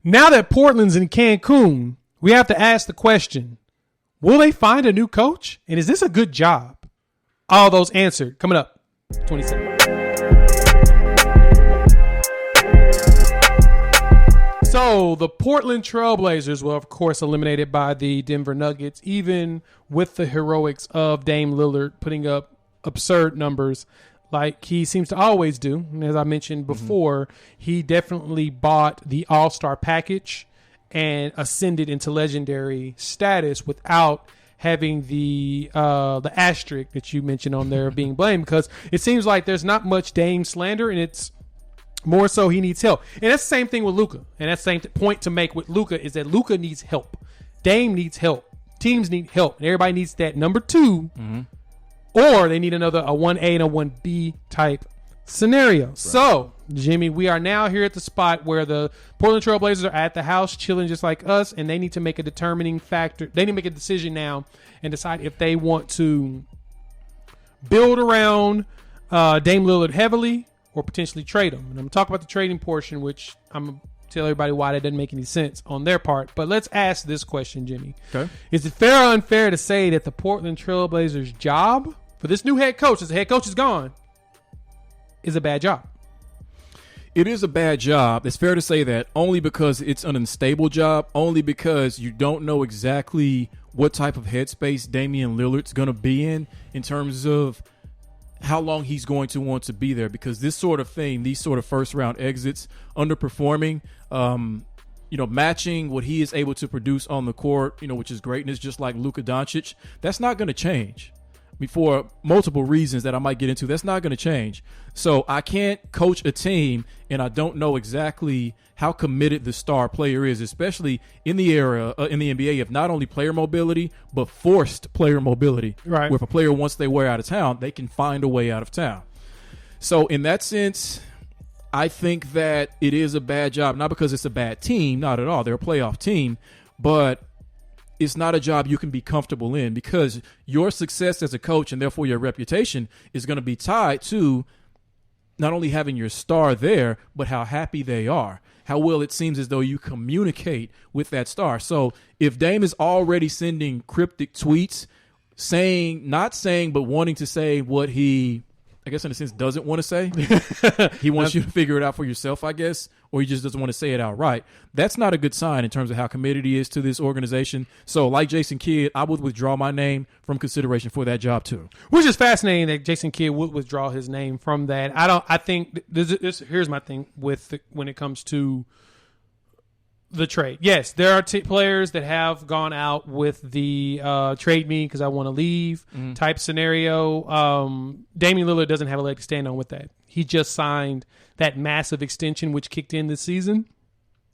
Now that Portland's in Cancun, we have to ask the question, will they find a new coach? And is this a good job? All those answered. Coming up, 27. So the Portland Trailblazers were, of course, eliminated by the Denver Nuggets, even with the heroics of Dame Lillard putting up absurd numbers like he seems to always do. And as I mentioned before, he definitely bought the all-star package and ascended into legendary status without having the asterisk that you mentioned on there being blamed, because it seems like there's not much Dame slander, and it's more so he needs help. And that's the same thing with Luka. And that's the same point to make with Luka is that Luka needs help. Dame needs help. Teams need help. And everybody needs that number 2. Or they need a 1A and a 1B type scenario. Right. So, Jimmy, we are now here at the spot where the Portland Trailblazers are at the house chilling just like us, and they need to make a determining factor. They need to make a decision now and decide if they want to build around Dame Lillard heavily or potentially trade him. And I'm going to talk about the trading portion, which I'm going to tell everybody why that doesn't make any sense on their part. But let's ask this question, Jimmy. Okay. Is it fair or unfair to say that the Portland Trailblazers' job for this new head coach, as the head coach is gone, is a bad job? It is a bad job. It's fair to say that, only because it's an unstable job, only because you don't know exactly what type of headspace Damian Lillard's going to be in terms of how long he's going to want to be there, because this sort of thing, these sort of first round exits, underperforming, matching what he is able to produce on the court, which is greatness, just like Luka Doncic, that's not going to change. For multiple reasons that I might get into, that's not going to change. So I can't coach a team, and I don't know exactly how committed the star player is, especially in the era in the NBA of not only player mobility but forced player mobility. Right. Where if a player wants their way out of town, they can find a way out of town. So in that sense, I think that it is a bad job, not because it's a bad team, not at all. They're a playoff team, but it's not a job you can be comfortable in, because your success as a coach and therefore your reputation is going to be tied to not only having your star there, but how happy they are, how well it seems as though you communicate with that star. So if Dame is already sending cryptic tweets, not saying, but wanting to say what he, I guess in a sense, doesn't want to say, he wants you to figure it out for yourself, I guess, or he just doesn't want to say it outright. That's not a good sign in terms of how committed he is to this organization. So like Jason Kidd, I would withdraw my name from consideration for that job too. Which is fascinating that Jason Kidd would withdraw his name from that. I think here's my thing with when it comes to the trade. Yes, there are players that have gone out with the trade me because I want to leave type scenario. Damian Lillard doesn't have a leg to stand on with that. He just signed that massive extension, which kicked in this season.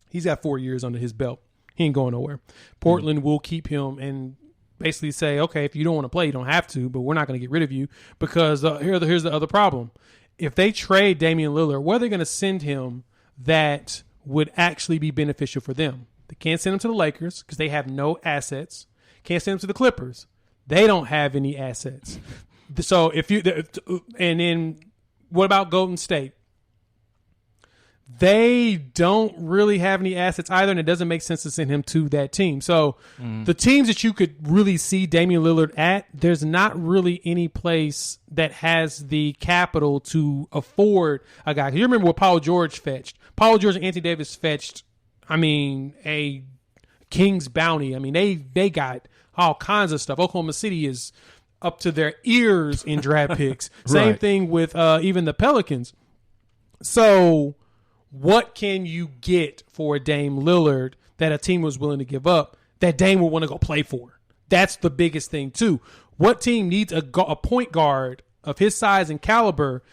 He's got 4 years under his belt. He ain't going nowhere. Portland will keep him and basically say, okay, if you don't want to play, you don't have to, but we're not going to get rid of you, because here's the other problem. If they trade Damian Lillard, where are they going to send him that would actually be beneficial for them? They can't send him to the Lakers because they have no assets. Can't send him to the Clippers. They don't have any assets. So and then what about Golden State? They don't really have any assets either, and it doesn't make sense to send him to that team. So the teams that you could really see Damian Lillard at, there's not really any place that has the capital to afford a guy. You remember what Paul George fetched? Paul George and Anthony Davis fetched, a king's bounty. They got all kinds of stuff. Oklahoma City is up to their ears in draft picks. Same thing with even the Pelicans. So what can you get for a Dame Lillard that a team was willing to give up that Dame will want to go play for? That's the biggest thing, too. What team needs a point guard of his size and caliber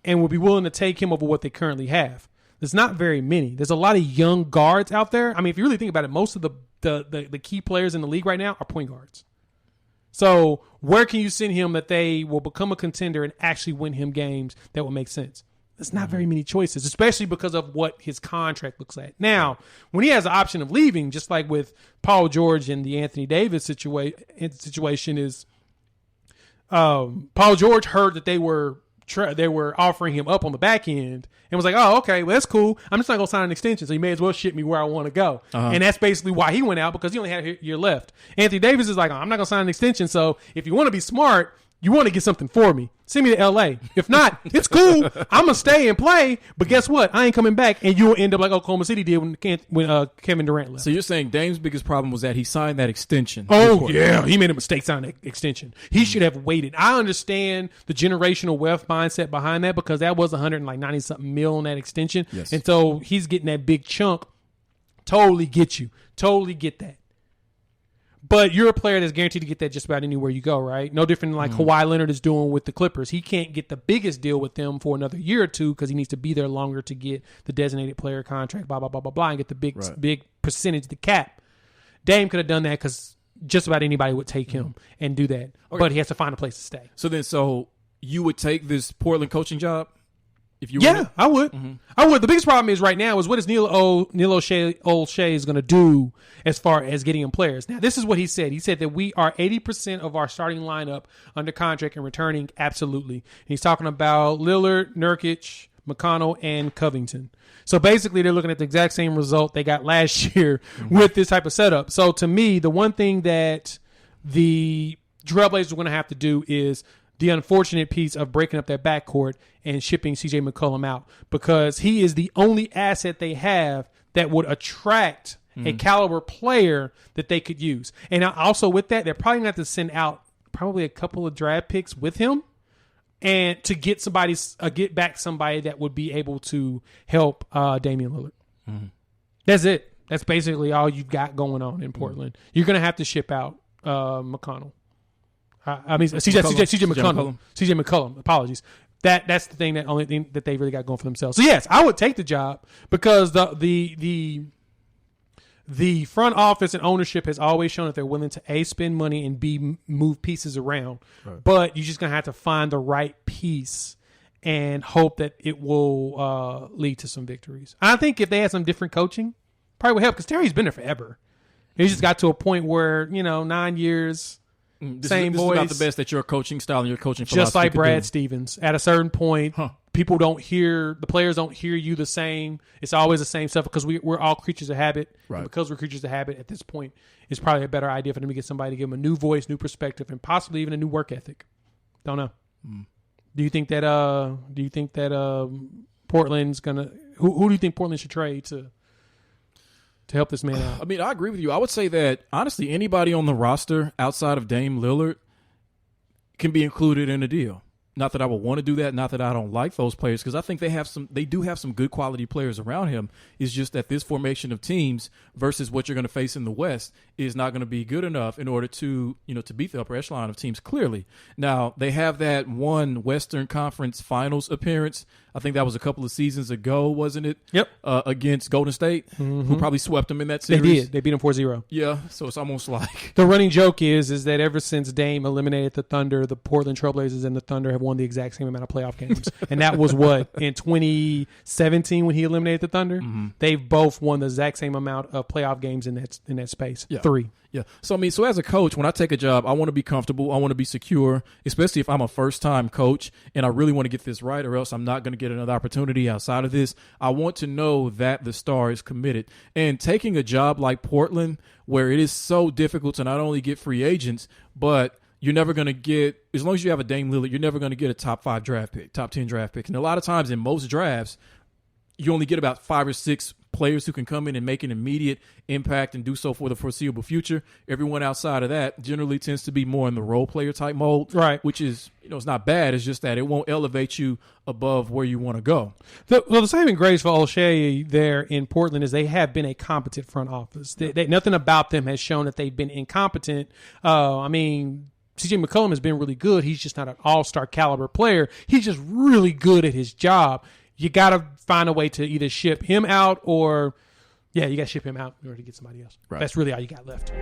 and will be willing to take him over what they currently have? There's not very many. There's a lot of young guards out there. If you really think about it, most of the key players in the league right now are point guards. So where can you send him that they will become a contender and actually win him games that will make sense? There's not very many choices, especially because of what his contract looks like. Now, when he has the option of leaving, just like with Paul George and the Anthony Davis situation is Paul George heard that they were they were offering him up on the back end, and was like, oh, okay, well, that's cool. I'm just not going to sign an extension, so you may as well ship me where I want to go. And that's basically why he went out, because he only had a year left. Anthony Davis is like, oh, I'm not going to sign an extension, so if you want to be smart, you want to get something for me, send me to L.A. If not, it's cool. I'm going to stay and play, but guess what? I ain't coming back, and you'll end up like Oklahoma City did when Kevin Durant left. So you're saying Dame's biggest problem was that he signed that extension. Oh, yeah. He made a mistake signing that extension. He should have waited. I understand the generational wealth mindset behind that, because that was $190-something million on that extension. Yes. And so he's getting that big chunk. Totally get you. Totally get that. But you're a player that's guaranteed to get that just about anywhere you go, right? No different than like Kawhi Leonard is doing with the Clippers. He can't get the biggest deal with them for another year or two, because he needs to be there longer to get the designated player contract, blah, blah, blah, blah, blah, and get the big percentage, the cap. Dame could have done that because just about anybody would take him and do that. Okay. But he has to find a place to stay. So you would take this Portland coaching job? If you I would. I would. The biggest problem is right now is what is Neil O'Shea is going to do as far as getting him players. Now, this is what he said. He said that we are 80% of our starting lineup under contract and returning absolutely. And he's talking about Lillard, Nurkic, McConnell, and Covington. So basically, they're looking at the exact same result they got last year with this type of setup. So to me, the one thing that the Trailblazers are going to have to do is the unfortunate piece of breaking up their backcourt and shipping C.J. McCollum out, because he is the only asset they have that would attract a caliber player that they could use. And also with that, they're probably going to have to send out probably a couple of draft picks with him, and to get get back somebody that would be able to help Damian Lillard. That's it. That's basically all you've got going on in Portland. You're going to have to ship out McConnell. I mean, CJ McCollum. Apologies. That's the only thing that they really got going for themselves. So yes, I would take the job, because the front office and ownership has always shown that they're willing to A, spend money, and B, move pieces around. Right. But you're just gonna have to find the right piece and hope that it will lead to some victories. I think if they had some different coaching, probably would help, because Terry's been there forever. He just got to a point where 9 years. This is about the best that your coaching style and your coaching philosophy just like Brad Stevens. At a certain point, people the players don't hear you the same. It's always the same stuff, because we're all creatures of habit. Right. And because we're creatures of habit, at this point, it's probably a better idea for them to get somebody to give them a new voice, new perspective, and possibly even a new work ethic. Don't know. Do you think that Portland's gonna? Who do you think Portland should trade to help this man out? I mean, I agree with you. I would say that, honestly, anybody on the roster outside of Dame Lillard can be included in a deal. Not that I would want to do that, not that I don't like those players, because I think they do have some good quality players around him. It's just that this formation of teams versus what you're going to face in the West is not going to be good enough in order to beat the upper echelon of teams, clearly. Now, they have that one Western Conference Finals appearance. I think that was a couple of seasons ago, wasn't it? Yep. Against Golden State, who probably swept them in that series. They did. They beat them 4-0. Yeah, so it's almost like... The running joke is that ever since Dame eliminated the Thunder, the Portland Trailblazers and the Thunder have won the exact same amount of playoff games. And that was what? In 2017 when he eliminated the Thunder? They've both won the exact same amount of playoff games in that space. Yeah. 3. Yeah. So, I mean, as a coach, when I take a job, I want to be comfortable. I want to be secure, especially if I'm a first-time coach and I really want to get this right, or else I'm not going to get another opportunity outside of this. I want to know that the star is committed. And taking a job like Portland, where it is so difficult to not only get free agents, but you're never going to get, as long as you have a Dame Lillard, you're never going to get a top 5 draft pick, top 10 draft pick. And a lot of times in most drafts, you only get about 5 or 6 players who can come in and make an immediate impact and do so for the foreseeable future. Everyone outside of that generally tends to be more in the role player type mode, right? Which is, it's not bad. It's just that it won't elevate you above where you want to go. The saving grace for O'Shea there in Portland is they have been a competent front office. Nothing about them has shown that they've been incompetent. I mean, C.J. McCollum has been really good. He's just not an all-star caliber player. He's just really good at his job. You got to find a way to either ship him out or, you got to ship him out in order to get somebody else. Right. That's really all you got left.